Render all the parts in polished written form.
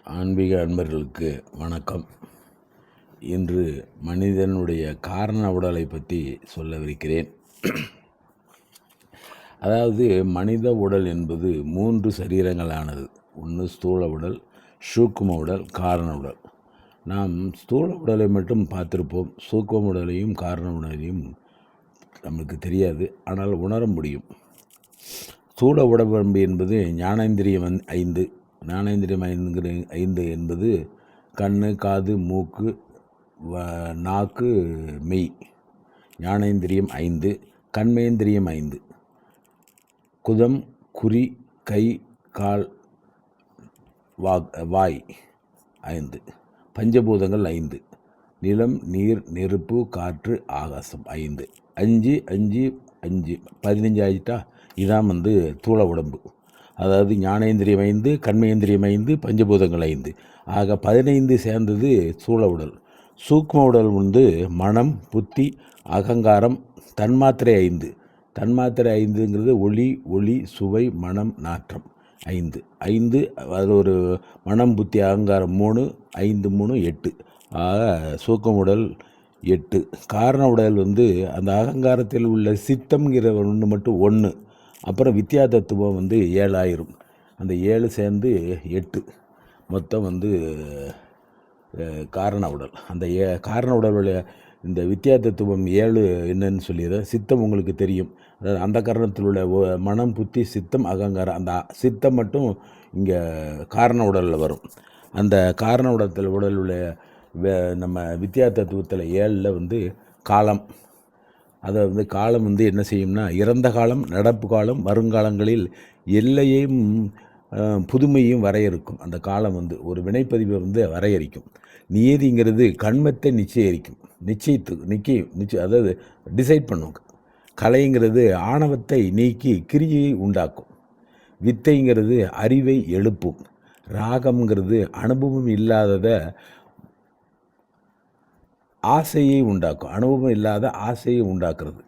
ஆன்மீக அன்பர்களுக்கு வணக்கம். இன்று மனிதனுடைய காரண உடலை பற்றி சொல்லவிருக்கிறேன். அதாவது மனித உடல் என்பது 3 சரீரங்களானது. ஒன்று ஸ்தூல உடல், சூக்கும உடல், காரண உடல். நாம் ஸ்தூல உடலை மட்டும் பார்த்திருப்போம். சூக்கும உடலையும் காரண உடலையும் நமக்கு தெரியாது, ஆனால் உணர முடியும். ஸ்தூல உடம்பு என்பது ஞானேந்திரியம் 5. ஞானேந்திரியம் 5 என்பது கண், காது, மூக்கு, நாக்கு, மெய். ஞானேந்திரியம் 5. கண்மேந்திரியம் 5. குதம், குறி, கை, கால், வாய் 5. பஞ்சபூதங்கள் 5. நிலம், நீர், நெருப்பு, காற்று, ஆகாசம் 5. 5 5 5 15 ஆகிட்டா. இதான் தூள உடம்பு. அதாவது ஞானேந்திரியம் 5, கண்மேந்திரியம் 5, பஞ்சபூதங்கள் 5. ஆக 15 சேர்ந்தது ஸ்தூல உடல். சூக்ம உடல் மனம், புத்தி, அகங்காரம், தன்மாத்திரை 5. தன்மாத்திரை 5ங்கிறது ஒளி, சுவை, மனம், நாற்றம் 5. அது ஒரு மனம், புத்தி, அகங்காரம் 3, 5 3 8. ஆக சூக்ம உடல் 8. காரண உடல் அந்த அகங்காரத்தில் உள்ள சித்தம்ங்கிற ஒன்று மட்டும் 1. அப்புறம் வித்யா தத்துவம் 7 ஆயிரும். அந்த 7 சேர்ந்து 8. மொத்தம் காரண உடல். அந்த காரண உடலுடைய இந்த வித்யா தத்துவம் 7 என்னன்னு சொல்லிடுறேன். சித்தம் உங்களுக்கு தெரியும். அதாவது அந்த காரணத்தில் உள்ள மனம், புத்தி, சித்தம், அகங்காரம். அந்த சித்தம் மட்டும் இங்கே காரண உடலில் வரும். அந்த காரண உடல் உள்ள நம்ம வித்யா தத்துவத்தில் 7ல் காலம். அதை காலம் என்ன செய்யும்னா, இறந்த காலம், நடப்பு காலம், வருங்காலங்களில் எல்லையும் புதுமையும் வரையறுக்கும். அந்த காலம் ஒரு வினைப்பதிவை வரையறுக்கும். நியதிங்கிறது கண்மத்தை நிச்சயிக்கும். அதாவது டிசைட் பண்ணும். கலைங்கிறது ஆணவத்தை நீக்கி கிரியை உண்டாக்கும். வித்தைங்கிறது அறிவை எழுப்பும். ராகம்ங்கிறது அனுபவம் இல்லாததை ஆசையை உண்டாக்கும். அனுபவம் இல்லாத ஆசையை உண்டாக்குறது.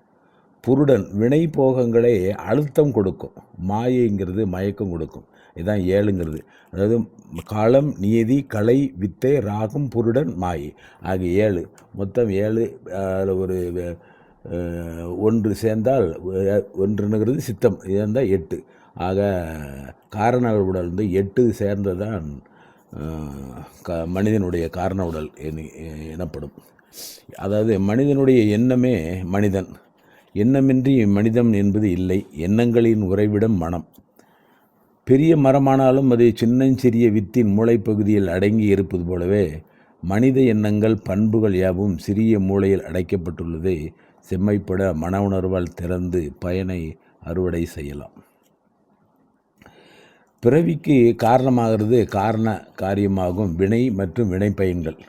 புருடன் வினை போகங்களை அழுத்தம் கொடுக்கும். மாயைங்கிறது மயக்கம் கொடுக்கும். இதுதான் 7ங்கிறது. அதாவது காலம், நியதி, கலை, வித்தை, ராகம், புருடன், மாயை ஆகிய 7. மொத்தம் 7. அதில் ஒரு 1 சேர்ந்தால் 1ங்கிறது சித்தம். இருந்தால் 8. ஆக காரண உடல் 8 சேர்ந்ததான் மனிதனுடைய காரண உடல் எனப்படும். அதாவது மனிதனுடைய எண்ணமே மனிதன். எண்ணமின்றி மனிதன் என்பது இல்லை. எண்ணங்களின் உறைவிடம் மனம். பெரிய மரமானாலும் அது சின்னஞ்சிறிய வித்தின் மூளைப்பகுதியில் அடங்கி இருப்பது போலவே மனித எண்ணங்கள், பண்புகள் யாவும் சிறிய மூளையில் அடைக்கப்பட்டுள்ளதை செம்மைப்பட மன உணர்வால் திறந்து பயனை அறுவடை செய்யலாம். பிறவிக்கு காரணமாகிறது காரண காரியமாகும் வினை மற்றும் வினை பயன்கள்.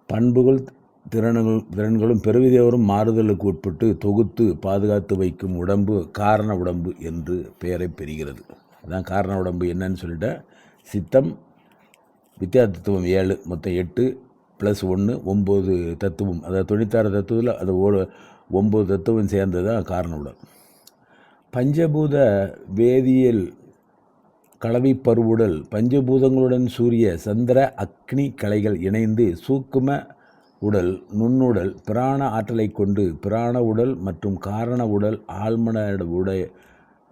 பண்புகள், திறன்களும் பிறவிதோறும் மாறுதலுக்கு உட்பட்டு தொகுத்து பாதுகாத்து வைக்கும் உடம்பு காரண உடம்பு என்று பெயரை பெறுகிறது. அதான் காரண உடம்பு என்னன்னு சொல்லிட்டேன். சித்தம், வித்யா தத்துவம் 7, மொத்தம் 8 + 1 9 தத்துவம். அதாவது 96 தத்துவத்தில் அது 9 தத்துவம் சேர்ந்தது தான் காரண உடல். பஞ்சபூத வேதியியல் கலவை பருவுடல் பஞ்சபூதங்களுடன் சூரிய, சந்திர, அக்னி கலைகள் இணைந்து சூக்கும உடல், நுண்ணுடல், பிராண ஆற்றலை கொண்டு பிராண உடல் மற்றும் காரண உடல்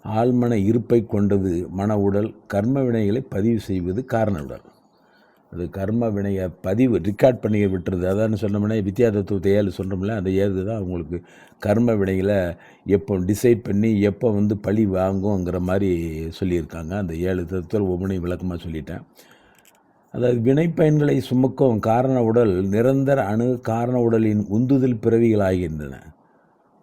ஆழ்மன இருப்பை கொண்டது மன உடல். கர்ம வினைகளை பதிவு செய்வது காரண உடல். அது கர்ம வினையை ரெக்கார்ட் பண்ணி விட்டுருது. அதான் சொன்னோம்னா வித்யா தத்துவத்தை 7 சொல்கிறோம்ல, அந்த 7 தான் அவங்களுக்கு கர்ம வினைகளை எப்போ டிசைட் பண்ணி எப்போ பழி வாங்குங்கிற மாதிரி சொல்லியிருக்காங்க. அந்த 7 தத்துவம் ஒவ்வொன்றையும் விளக்கமாக சொல்லிட்டேன். அதாவது வினை பயன்களை சுமக்கும் காரண உடல் நிரந்தர அணு காரண உடலின் உந்துதல் பிறவிகளாகின்றன.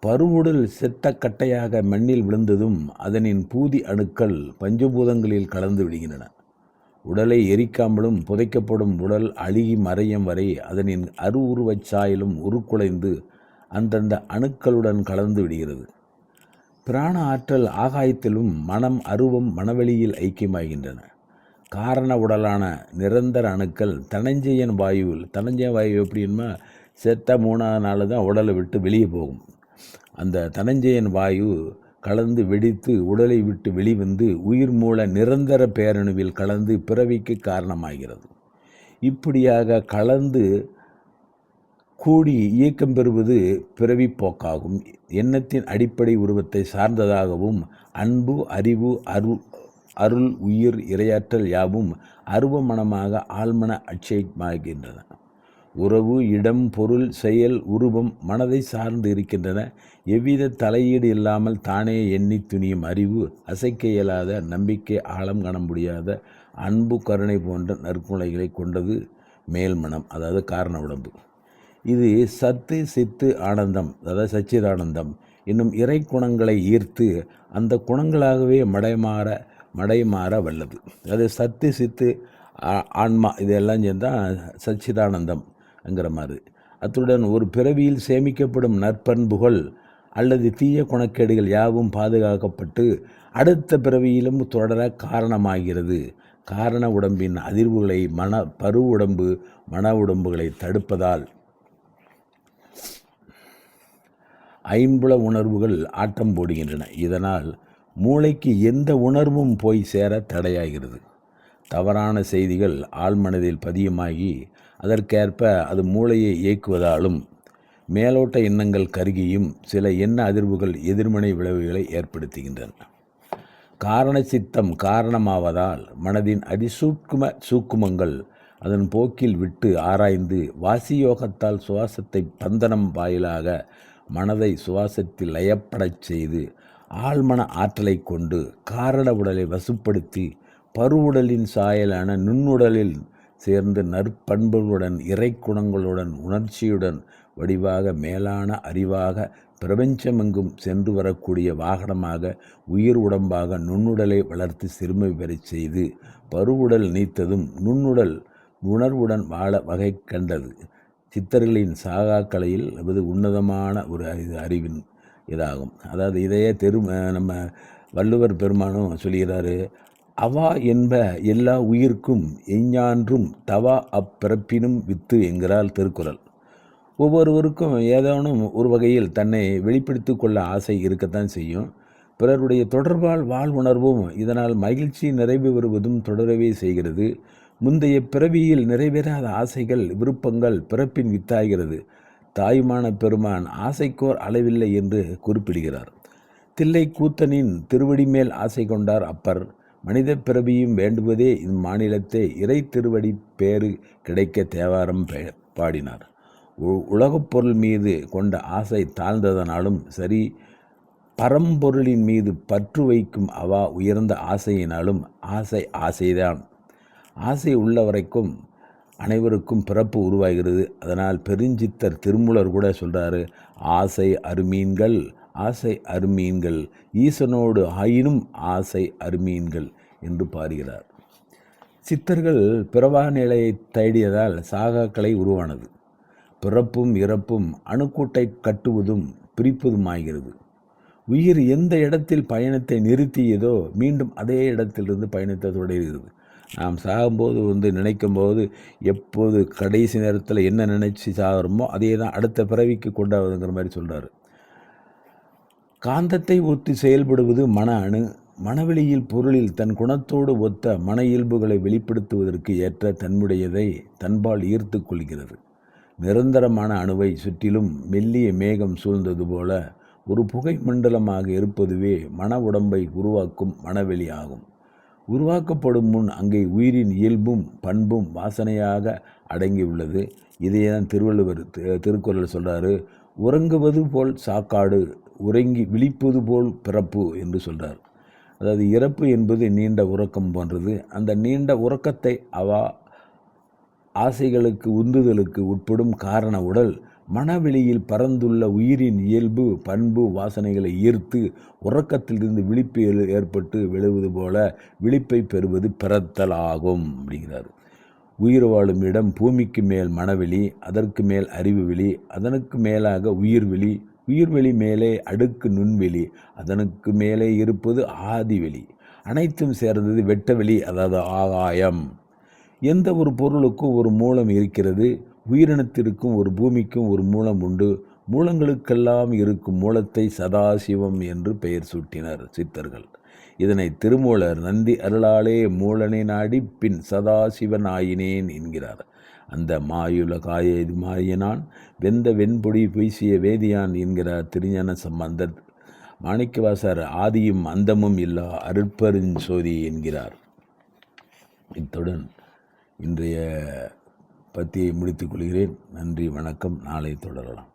பருவுடல் செத்த கட்டையாக மண்ணில் விழுந்ததும் அதனின் பூதி அணுக்கள் பஞ்சபூதங்களில் கலந்து விடுகின்றன. உடலை எரிக்காமலும் புதைக்கப்படும் உடல் அழுகி மறையும் வரை அதனின் உருவச் சாயலும் உருக்குலைந்து அந்தந்த அணுக்களுடன் கலந்து விடுகிறது. பிராண ஆற்றல் ஆகாயத்திலும் மனம், அருவம், மனவெளியில் ஐக்கியமாகின்றன. காரண உடலான நிரந்தர அணுக்கள் தனஞ்சயன் வாயு எப்படின்னா செத்த 3ஆவது நாள் தான் உடலை விட்டு வெளியே போகும். அந்த தனஞ்சயன் வாயு கலந்து வெடித்து உடலை விட்டு வெளிவந்து உயிர் மூல நிரந்தர பேரணுவில் கலந்து பிறவிக்கு காரணமாகிறது. இப்படியாக கலந்து கூடி இயக்கம் பெறுவது பிறவி போக்காகும். எண்ணத்தின் அடிப்படை உருவத்தை சார்ந்ததாகவும் அன்பு, அறிவு, அருள், உயிர், இரையாற்றல் யாவும் அருவமனமாக ஆழ்மன அட்சயமாகின்றன. உறவு, இடம், பொருள், செயல், உருவம் மனதை சார்ந்து இருக்கின்றன. எவ்வித தலையீடு இல்லாமல் தானே எண்ணி துணியும் அறிவு, அசைக்க இயலாத நம்பிக்கை, ஆழம் காண முடியாத அன்பு, கருணை போன்ற நற்குணங்களை கொண்டது மேல்மனம், அதாவது காரண உடம்பு. இது சத்து, சித்து, ஆனந்தம், அதாவது சச்சிதானந்தம் என்னும் இறை குணங்களை ஈர்த்து அந்த குணங்களாகவே மடைமாற வல்லது. அது சத்து, சித்து, ஆன்மா இதெல்லாம் சேர்ந்தால் சச்சிதானந்தம்ங்கிற மாதிரி. அத்துடன் ஒரு பிறவியில் சேமிக்கப்படும் நற்பண்புகள் அல்லது தீய குணக்கேடுகள் யாவும் பாதுகாக்கப்பட்டு அடுத்த பிறவியிலும் தொடர காரணமாகிறது. காரண உடம்பின் அதிர்வுகளை பரு உடம்பு மன உடம்புகளை தடுப்பதால் ஐம்புல உணர்வுகள் ஆட்டம் போடுகின்றன. இதனால் மூளைக்கு எந்த உணர்வும் போய் சேர தடையாகிறது. தவறான செய்திகள் ஆழ்மனதில் பதியமாகி அதற்கேற்ப அது மூளையை இயக்குவதாலும் மேலோட்ட எண்ணங்கள் கருகியும் சில எண்ண அதிர்வுகள் எதிர்மனை விளைவுகளை ஏற்படுத்துகின்றன. காரண சித்தம் காரணமாவதால் மனதின் சூக்குமங்கள் அதன் போக்கில் விட்டு ஆராய்ந்து வாசியோகத்தால் சுவாசத்தை பந்தனம் வாயிலாக மனதை சுவாசத்தில் லயப்படச் செய்து ஆழ்மன ஆற்றலை கொண்டு காரண உடலை வசுப்படுத்தி பருவுடலின் சாயலான நுண்ணுடலில் சேர்ந்து நற்பண்புகளுடன் இறை குணங்களுடன் உணர்ச்சியுடன் வடிவாக மேலான அறிவாக பிரபஞ்சமெங்கும் சென்று வரக்கூடிய வாகனமாக உயிர் உடம்பாக நுண்ணுடலை வளர்த்து சிறுமை பெறச் செய்து பருவுடல் நீத்ததும் நுண்ணுடல் உணர்வுடன் வாழ வகை கண்டது. சித்தர்களின் சாகாக்கலையில் அது உன்னதமான ஒரு அறிவின் இதாகும். அதாவது இதையே நம்ம வள்ளுவர் பெருமானும் சொல்கிறாரு. அவா என்ப எல்லா உயிர்க்கும் எஞ்ஞான்றும் தவா அப்பிறப்பினும் வித்து என்கிறார் திருக்குறள். ஒவ்வொருவருக்கும் ஏதேனும் ஒரு வகையில் தன்னை வெளிப்படுத்தி கொள்ள ஆசை இருக்கத்தான் செய்யும். பிறருடைய தொடர்பால் வாழ்வுணர்வும் இதனால் மகிழ்ச்சி நிறைவு வருவதும் தொடரவே செய்கிறது. முந்தைய பிறவியில் நிறைவேறாத ஆசைகள் விருப்பங்கள் பிறப்பின் வித்தாகிறது. தாயுமான பெருமான் ஆசைக்கோர் அளவில்லை என்று குறிப்பிடுகிறார். தில்லை கூத்தனின் திருவடி மேல் ஆசை கொண்டார் அப்பர். மனித பிறவியும் வேண்டுவதே இம்மாநிலத்தை இறை திருவடி பேறு கிடைக்க தேவாரம் பாடினார். உலகப் பொருள் மீது கொண்ட ஆசை தாழ்ந்ததனாலும் சரி, பரம்பொருளின் மீது பற்று வைக்கும் அவா உயர்ந்த ஆசையினாலும் ஆசைதான். ஆசை உள்ள வரைக்கும் அனைவருக்கும் பிறப்பு உருவாகிறது. அதனால் பெருஞ்சித்தர் திருமூலர் கூட சொல்கிறாரு, ஆசை அருமீன்கள் ஈசனோடு ஆயினும் ஆசை அருமீன்கள் என்று பாடுகிறார். சித்தர்கள் பிறவா நிலையை தேடியதால் சாகாக்களை உருவானது. பிறப்பும் இறப்பும் அணுக்கூட்டை கட்டுவதும் பிரிப்பதுமாகிறது. உயிர் எந்த இடத்தில் பயணத்தை நிறுத்தியதோ மீண்டும் அதே இடத்திலிருந்து பயணத்தை தொடர்கிறது. நாம் சாகும்போது நினைக்கும் போது எப்போது கடைசி நேரத்தில் என்ன நினைச்சு சாகிறோமோ அதே தான் அடுத்த பிறவிக்கு கொண்டாவதுங்கிற மாதிரி சொல்கிறாரு. காந்தத்தை ஒத்து செயல்படுவது மன அணு. மனவெளியில் பொருளில் தன் குணத்தோடு ஒத்த மன இயல்புகளை வெளிப்படுத்துவதற்கு ஏற்ற தன்னுடையதை தன்பால் ஈர்த்து கொள்கிறது. நிரந்தரமான அணுவை சுற்றிலும் மெல்லிய மேகம் சூழ்ந்தது போல ஒரு புகை மண்டலமாக இருப்பதுவே மன உடம்பை உருவாக்கும் மனவெளி ஆகும். உருவாக்கப்படும் முன் அங்கே உயிரின் இயல்பும் பண்பும் வாசனையாக அடங்கியுள்ளது. இதையேதான் திருவள்ளுவர் திருக்குறள் சொல்கிறாரு, உறங்குவது போல் சாக்காடு, உறங்கி விழிப்பது போல் பிறப்பு என்று சொல்கிறார். அதாவது இறப்பு என்பது நீண்ட உறக்கம் போன்றது. அந்த நீண்ட உறக்கத்தை ஆசைகளுக்கு உந்துதலுக்கு உட்படும் காரண உடல் மனவெளியில் பறந்துள்ள உயிரின் இயல்பு பண்பு வாசனைகளை ஈர்த்து உறக்கத்திலிருந்து விழிப்பு ஏற்பட்டு விழுவது போல விழிப்பை பெறுவது பிறத்தல் ஆகும் அப்படிங்கிறார். உயிர் வாழும் இடம் பூமிக்கு மேல் மனவெளி, அதற்கு மேல் அறிவு வெளி, அதனுக்கு மேலாக உயிர்வெளி, உயிர்வெளி மேலே அடுக்கு நுண்வெளி, அதனுக்கு மேலே இருப்பது ஆதிவெளி, அனைத்தும் சேர்ந்தது வெட்டவெளி, அதாவது ஆகாயம். எந்த ஒரு பொருளுக்கும் ஒரு மூலம் இருக்கிறது. உயிரினத்திற்கும் ஒரு பூமிக்கும் ஒரு மூலம் உண்டு. மூலங்களுக்கெல்லாம் இருக்கும் மூலத்தை சதாசிவம் என்று பெயர் சூட்டினர் சித்தர்கள். இதனை திருமூலர் நந்தி அருளாலே மூலனை நாடி பின் சதாசிவன் ஆயினேன் என்கிறார். அந்த மாயினான் வெந்த வெண்பொடி பொய்சிய வேதியான் என்கிறார் திருஞான சம்பந்தர். மாணிக்கவாசர் ஆதியும் அந்தமும் இல்லா அருட்பெருஞ்சோதி என்கிறார். இத்துடன் இன்றைய பத்தியை முடித்துக் கொள்கிறேன். நன்றி, வணக்கம். நாளை தொடரலாம்.